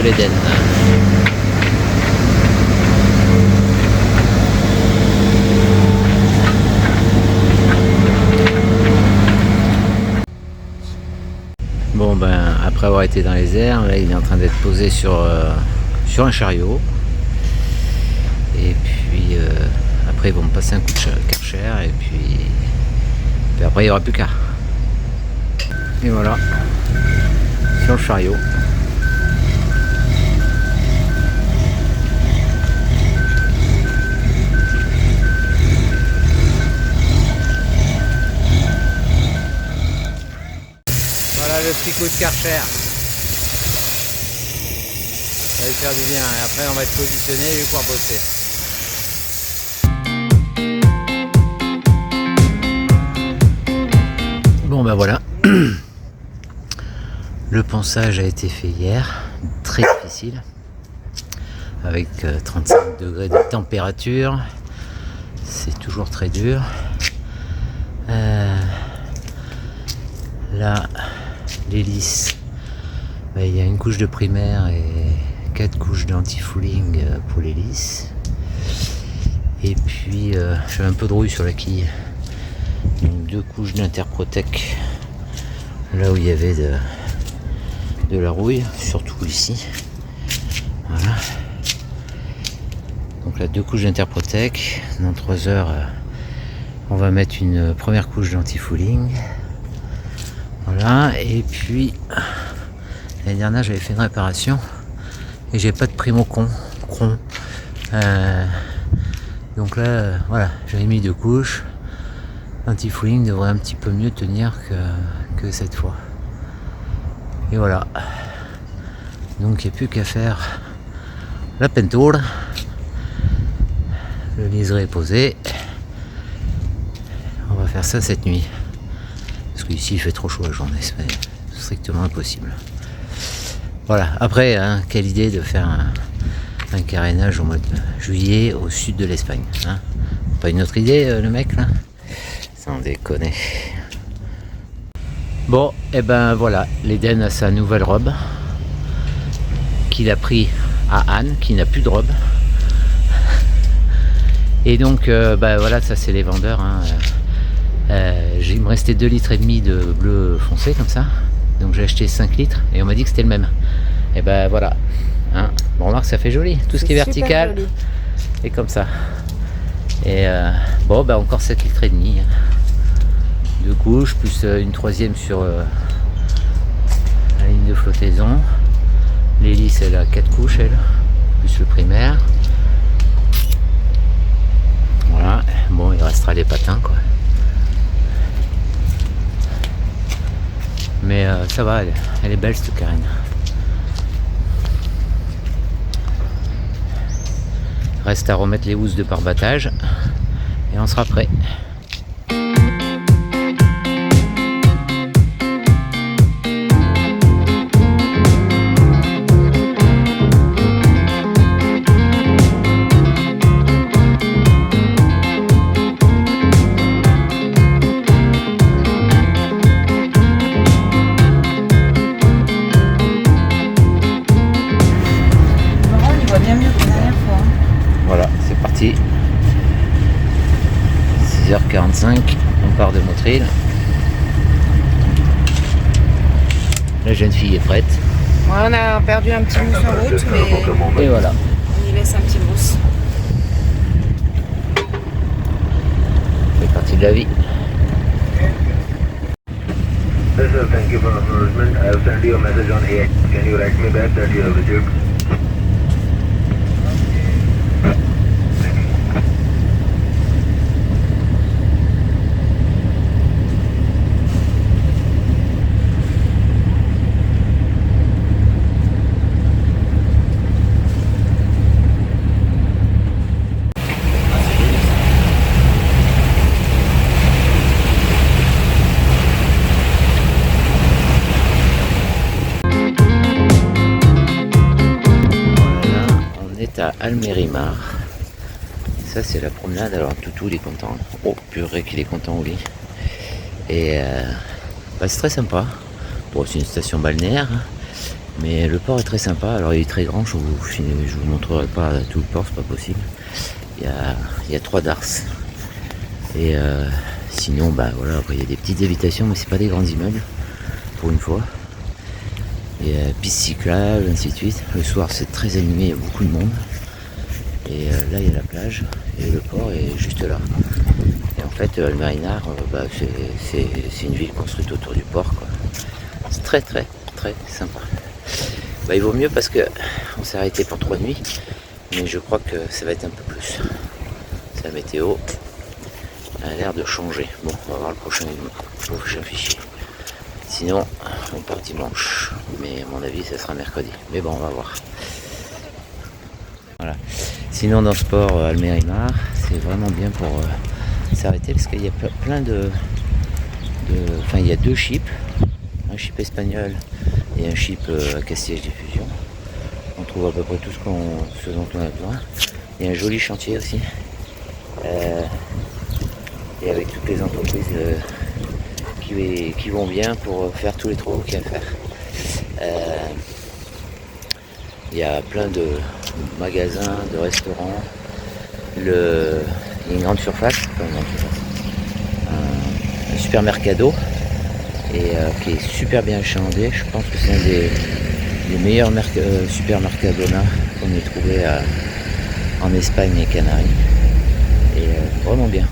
de l'Éden. Bon ben après avoir été dans les airs, là il est en train d'être posé sur un chariot. Et puis après ils vont me passer un coup de Karcher et puis après il n'y aura plus qu'à. Et voilà, sur le chariot. Voilà le petit coup de Karcher. Ça va lui faire du bien et après on va être positionné et pouvoir bosser. Bon ben voilà. Le ponçage a été fait hier, très difficile, avec 35 degrés de température, c'est toujours très dur. Là, l'hélice, il y a une couche de primaire et 4 couches d'anti-fouling pour l'hélice. Et puis, j'ai un peu de rouille sur la quille, donc 2 couches d'Interprotec, là où il y avait de la rouille, surtout ici. Voilà. Donc là 2 couches d'Interprotec. Dans 3 heures, on va mettre une première couche d'anti-fouling. Voilà. Et puis l'année dernière j'avais fait une réparation et j'ai pas de primo cron. Donc là voilà, j'avais mis 2 couches. Anti-fouling devrait un petit peu mieux tenir que cette fois. Et voilà, donc il n'y a plus qu'à faire la peinture, le liseré est posé, on va faire ça cette nuit, parce qu'ici il fait trop chaud la journée, c'est strictement impossible. Voilà, après, quelle idée de faire un carénage au mois de juillet au sud de l'Espagne, hein. Pas une autre idée le mec là, sans déconner. Bon, et ben voilà, l'Éden a sa nouvelle robe qu'il a pris à Anne, qui n'a plus de robe. Et donc, voilà, ça c'est les vendeurs. Il me restait 2,5 litres de bleu foncé comme ça. Donc j'ai acheté 5 litres et on m'a dit que c'était le même. Et ben voilà. Bon, remarque, ça fait joli. Tout ce qui est vertical et comme ça. Et encore 7,5 litres. 2 couches, plus une troisième sur la ligne de flottaison. L'hélice elle a 4 couches elle, plus le primaire. Voilà, bon il restera les patins quoi. Mais ça va, elle est belle cette carène. Reste à remettre les housses de parbattage et on sera prêt. Voilà, c'est parti. 6h45, on part de Motril. La jeune fille est prête. Ouais, on a perdu un petit mousse en route, mais et voilà. On y laisse un petit mousse. Ça fait partie de la vie. Sir, thank you for acknowledgement. I have sent you a message on AI. Can you write me back that you have received? À Almerimar. Ça c'est la promenade, alors Toutou il est content. Oh purée qu'il est content oui. Et c'est très sympa. Bon, c'est une station balnéaire. Mais le port est très sympa. Alors il est très grand, je vous montrerai pas tout le port, c'est pas possible. Il y a 3 darses. Et sinon, bah voilà, après il y a des petites habitations, mais c'est pas des grands immeubles, pour une fois. Il y a piste cyclable, ainsi de suite. Le soir c'est très animé, il y a beaucoup de monde. Et là il y a la plage, et le port est juste là. Et en fait, Almerinar, bah, c'est une ville construite autour du port, quoi. C'est très très très sympa. Bah, il vaut mieux parce que on s'est arrêté pour 3 nuits, mais je crois que ça va être un peu plus. C'est la météo. Elle a l'air de changer. Bon, on va voir le prochain fichier. Sinon, on part dimanche. Mais à mon avis, ça sera mercredi. Mais bon, on va voir. Voilà. Sinon, dans ce port Almerinar, c'est vraiment bien pour s'arrêter parce qu'il y a plein de... Enfin, il y a 2 chips. Un chip espagnol et un chip à Castillage Diffusion. On trouve à peu près tout ce dont on a besoin. Il y a un joli chantier aussi. Et avec toutes les entreprises qui vont bien pour faire tous les travaux qu'il y a à faire. Il y a plein de magasins, de restaurants. Il y a une grande surface, un supermercado et qui est super bien achalandé. Je pense que c'est un des meilleurs supermercadona qu'on ait trouvé en Espagne et Canaries. Et vraiment bien.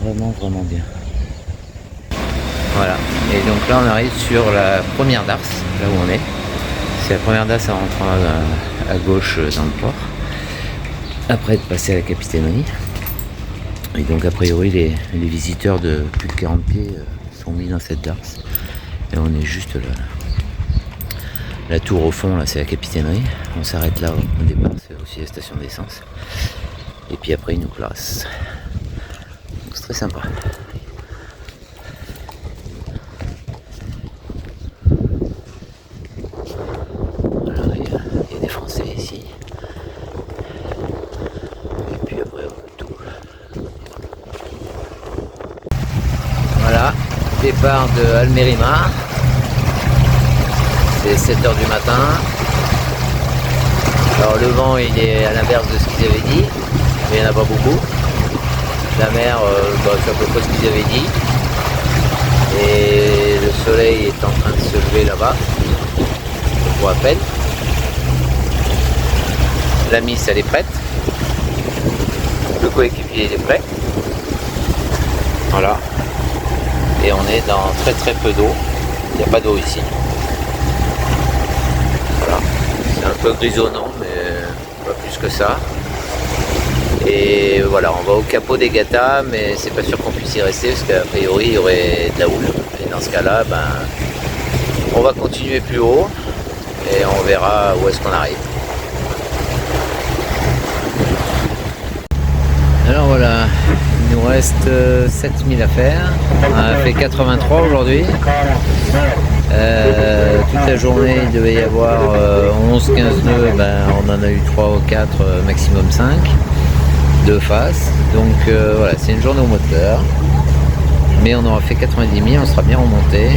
Vraiment bien. Voilà. Et donc là on arrive sur la première darse, là où on est. C'est la première darse en rentrant à gauche dans le port. Après de passer à la capitainerie. Et donc a priori les visiteurs de plus de 40 pieds sont mis dans cette darse. Et on est juste là. La tour au fond là c'est la capitainerie. On s'arrête là au départ, c'est aussi la station d'essence. Et puis après ils nous placent. Donc c'est très sympa. Alors il y a des Français ici. Et puis après tout. Voilà, départ de Almerinar. C'est 7h du matin. Alors le vent il est à l'inverse de ce qu'ils avaient dit, mais il n'y en a pas beaucoup. La mer, c'est à peu près ce qu'ils avaient dit. Et le soleil est en train de se lever là-bas. On voit à peine. La mise elle est prête. Le coéquipier est prêt. Voilà. Et on est dans très très peu d'eau. Il n'y a pas d'eau ici. Voilà. C'est un peu grisonnant, mais pas plus que ça. Et voilà, on va au capot des Gata, mais c'est pas sûr qu'on puisse y rester parce qu'a priori il y aurait de la houle. Et dans ce cas-là, on va continuer plus haut et on verra où est-ce qu'on arrive. Alors voilà, il nous reste 7000 à faire. On a fait 83 aujourd'hui. Toute la journée il devait y avoir 11-15 nœuds, on en a eu 3 ou 4, maximum 5 de face. Donc voilà, c'est une journée au moteur. Mais on aura fait 90 000, on sera bien remonté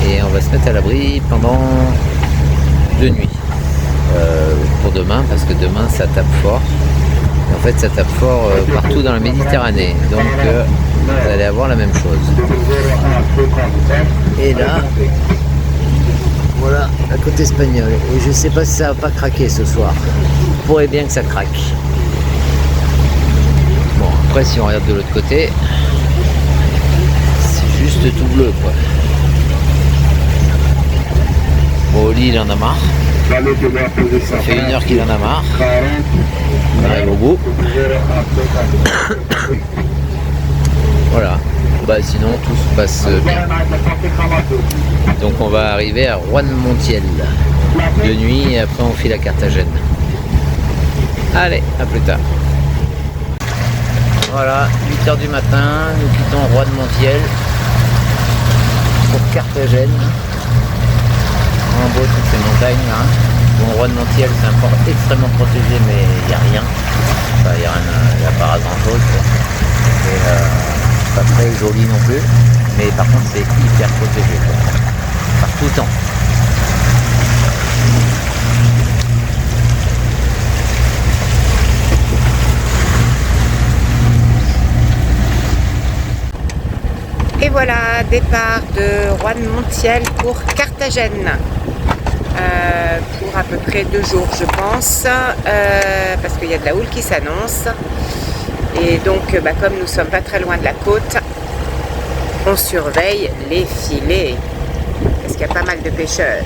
et on va se mettre à l'abri pendant 2 nuits. Pour demain, parce que demain ça tape fort. Et en fait ça tape fort partout dans la Méditerranée. Donc vous allez avoir la même chose. Et là, voilà la côte espagnole. Et je sais pas si ça va pas craquer ce soir. Il pourrait bien que ça craque. Bon, après si on regarde de l'autre côté, c'est juste tout bleu quoi. Bon, Oli il en a marre. Ça fait 1 heure qu'il en a marre. On arrive au bout. Voilà. Sinon tout se passe bien. Donc on va arriver à Roine-Montiel de nuit et après on file à Carthagène. Allez, à plus tard. Voilà, 8h du matin, nous quittons Roine-Montiel pour Carthagène. En beau toutes ces montagnes là. Bon, Roine-Montiel c'est un port extrêmement protégé mais il n'y a rien. Enfin, il n'y a pas grand chose. Pas très joli non plus, mais par contre c'est hyper protégé quoi. Par tout temps. départ de Roanne-Montiel pour Carthagène. Pour à peu près 2 jours je pense, parce qu'il y a de la houle qui s'annonce. Et donc comme nous sommes pas très loin de la côte, on surveille les filets, parce qu'il y a pas mal de pêcheurs.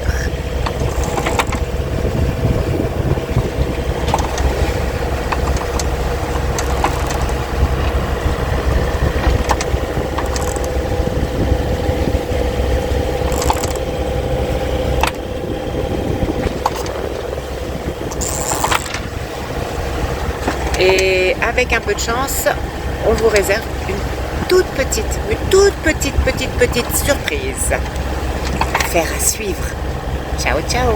Et avec un peu de chance, on vous réserve une toute petite surprise. Affaire à suivre. Ciao, ciao.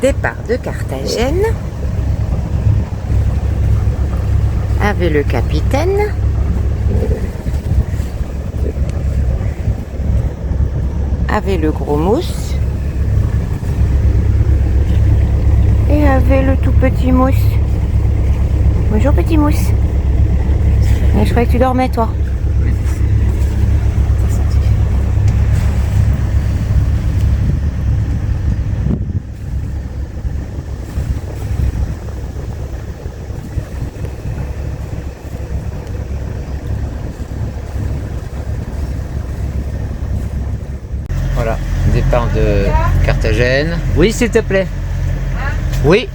Départ de Carthagène avec le capitaine, avec le gros mousse et avec le tout petit mousse. Bonjour petit mousse. Mais je croyais que tu dormais toi. Voilà, départ de Carthagène. Oui, s'il te plaît. Oui.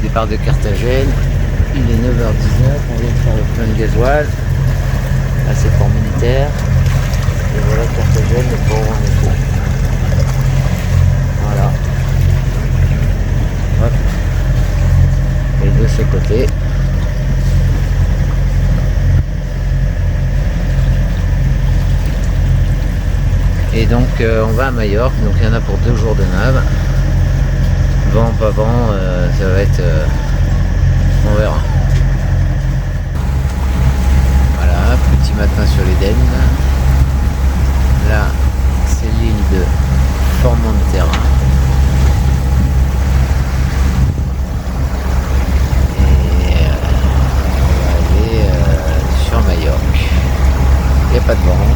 Départ de Carthagène. Il est 9h19. On vient de faire le plein de gasoil. Là, c'est port militaire. Et voilà Carthagène, le port où on était. Voilà. Hop. Et de ce côté. Et donc on va à Majorque, donc il y en a pour 2 jours de nave. Vent, pas vent, ça va être... on verra. Voilà, petit matin sur l'Éden. Là, c'est l'île de Formentera. Et on va aller sur Majorque. Il n'y a pas de vent.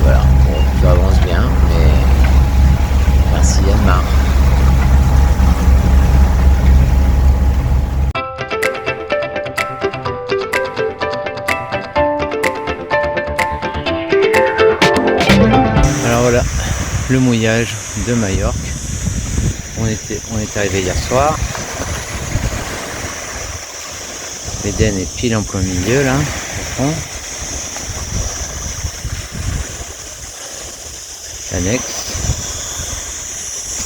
Voilà, bon, ça avance bien, mais merci Yann-Mar. Alors voilà, le mouillage de Majorque. On est arrivé hier soir. L'Éden est pile en plein milieu là, au fond. Annexe,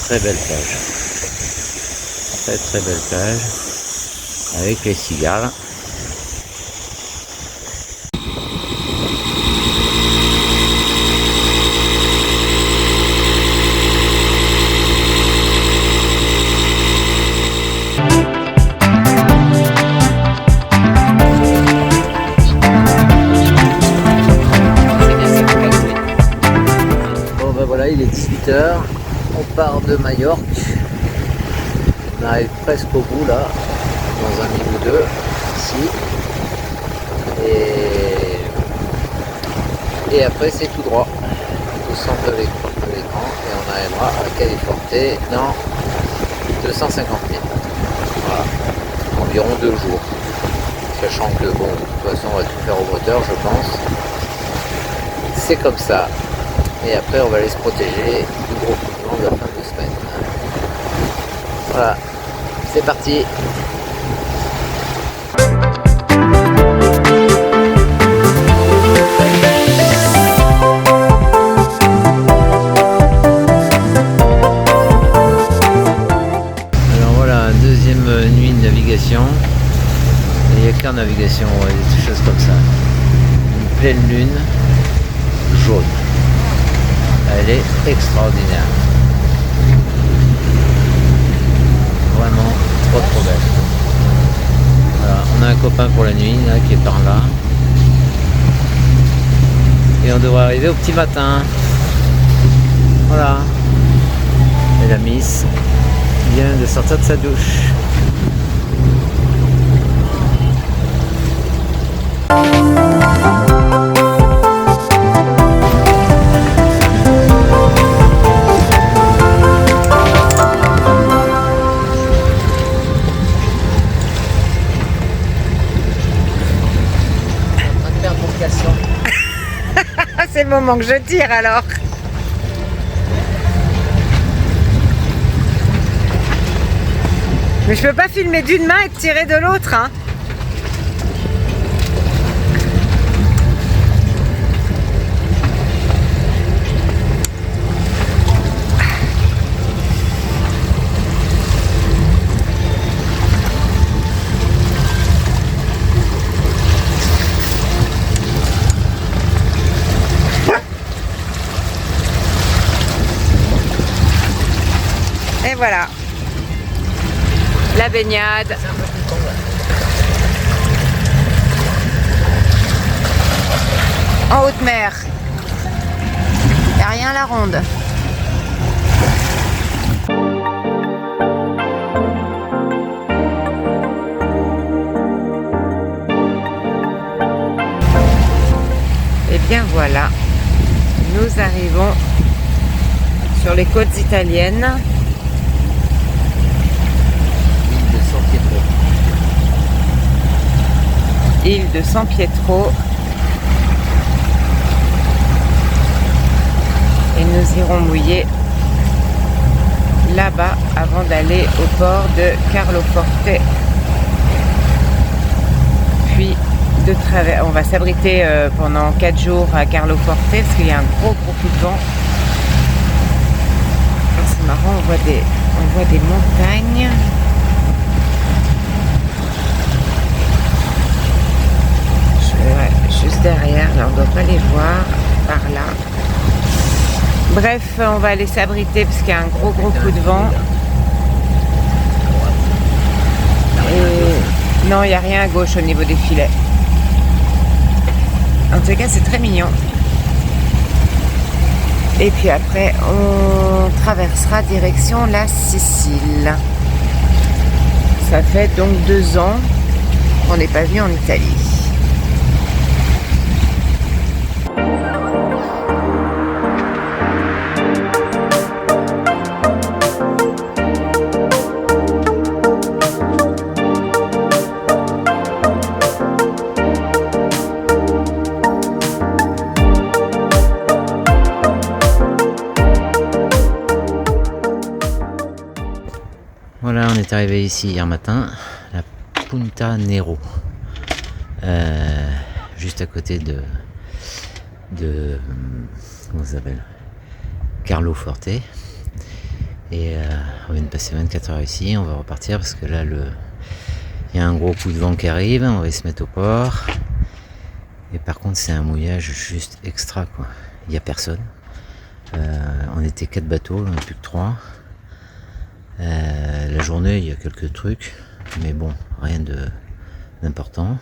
très belle plage, très belle plage avec les cigales. 18h, on part de Majorque. On arrive presque au bout là, dans un mille ou deux, ici. Et après c'est tout droit, au centre de l'écran, et on arrivera à Califorte dans 250 000. Voilà, environ 2 jours. Sachant que bon, de toute façon on va tout faire au moteur, je pense. C'est comme ça. Et après on va aller se protéger du gros coup de vent de la fin de semaine. Voilà, c'est parti. Alors voilà, deuxième nuit de navigation. Il n'y a qu'en navigation, ouais, des choses comme ça. Une pleine lune jaune. Elle est extraordinaire. Vraiment trop belle. Voilà, on a un copain pour la nuit là, qui est par là. Et on devrait arriver au petit matin. Voilà. Et la Miss vient de sortir de sa douche. C'est le moment que je tire alors. Mais je peux pas filmer d'une main et tirer de l'autre, hein. Et voilà, la baignade. En haute mer. Y a rien à la ronde. Et bien voilà, nous arrivons sur les côtes italiennes. Île de San Pietro. Et nous irons mouiller là-bas avant d'aller au port de Carloforte. Puis on va s'abriter pendant 4 jours à Carloforte parce qu'il y a un gros coup de vent. C'est marrant, on voit des montagnes. Juste derrière, là on ne doit pas les voir, par là. Bref, on va aller s'abriter parce qu'il y a un gros coup de vent. Et non, il n'y a rien à gauche au niveau des filets. En tout cas, c'est très mignon. Et puis après, on traversera direction la Sicile. Ça fait donc 2 ans qu'on n'est pas venu en Italie. Voilà, on est arrivé ici hier matin, la Punta Nero, juste à côté de comment ça s'appelle, Carloforte. Et on vient de passer 24 heures ici, on va repartir parce que là il y a un gros coup de vent qui arrive, on va se mettre au port. Et par contre c'est un mouillage juste extra quoi, il n'y a personne. On était 4 bateaux, on n'est plus que 3. La journée il y a quelques trucs, mais bon, rien d'important.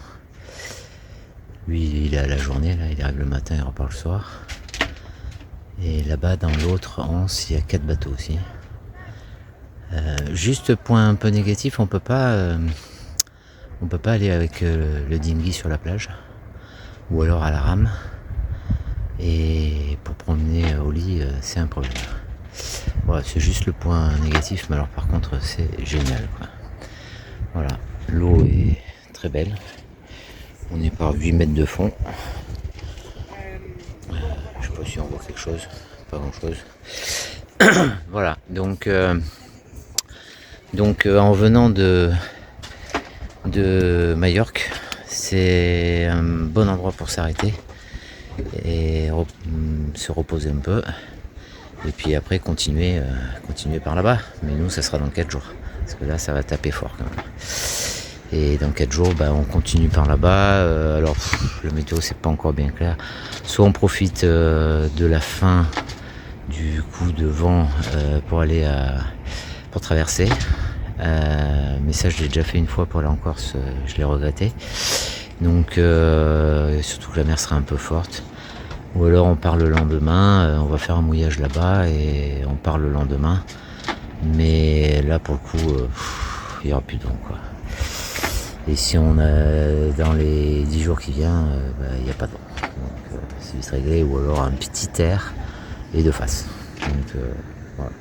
Lui il est à la journée, là il arrive le matin, il repart le soir. Et là-bas, dans l'autre anse, il y a 4 bateaux aussi. Juste point un peu négatif, on peut pas aller avec le dinghy sur la plage, ou alors à la rame. Et pour promener au lit, c'est un problème. Voilà, c'est juste le point négatif, mais alors par contre, c'est génial, quoi. Voilà, l'eau est très belle. On est par 8 mètres de fond. Je sais pas si on voit quelque chose, pas grand chose. Voilà, donc en venant de Majorque, c'est un bon endroit pour s'arrêter et se reposer un peu. Et puis après continuer par là-bas. Mais nous, ça sera dans 4 jours. Parce que là, ça va taper fort quand même. Et dans 4 jours, on continue par là-bas. Alors, le météo, c'est pas encore bien clair. Soit on profite de la fin du coup de vent pour aller pour traverser. Mais ça, je l'ai déjà fait une fois pour aller en Corse. Je l'ai regretté. Donc, surtout que la mer sera un peu forte. Ou alors on part le lendemain, on va faire un mouillage là-bas et on part le lendemain. Mais là pour le coup, il n'y aura plus de vent, quoi. Et si on a dans les 10 jours qui viennent, il n'y a pas de vent. Donc c'est vite réglé, ou alors un petit air et de face. Donc voilà.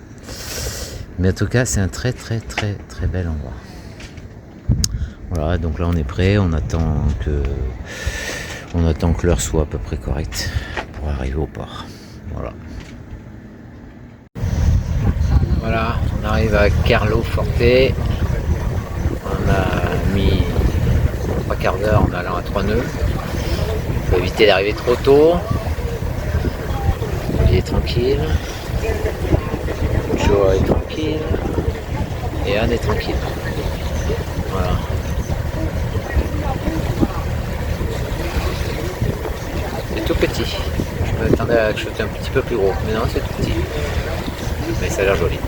Mais en tout cas c'est un très très très très bel endroit. Voilà, donc là on est prêt, on attend que l'heure soit à peu près correcte pour arriver au port. Voilà, on arrive à Carlo Forte. On a mis 3 quarts d'heure en allant à 3 nœuds. Il faut éviter d'arriver trop tôt. Il est tranquille. Joe est tranquille. Et Anne est tranquille. Voilà. C'est tout petit. Je m'attendais à quelque chose d'un petit peu plus gros. Mais non, c'est tout petit. Mais ça a l'air joli.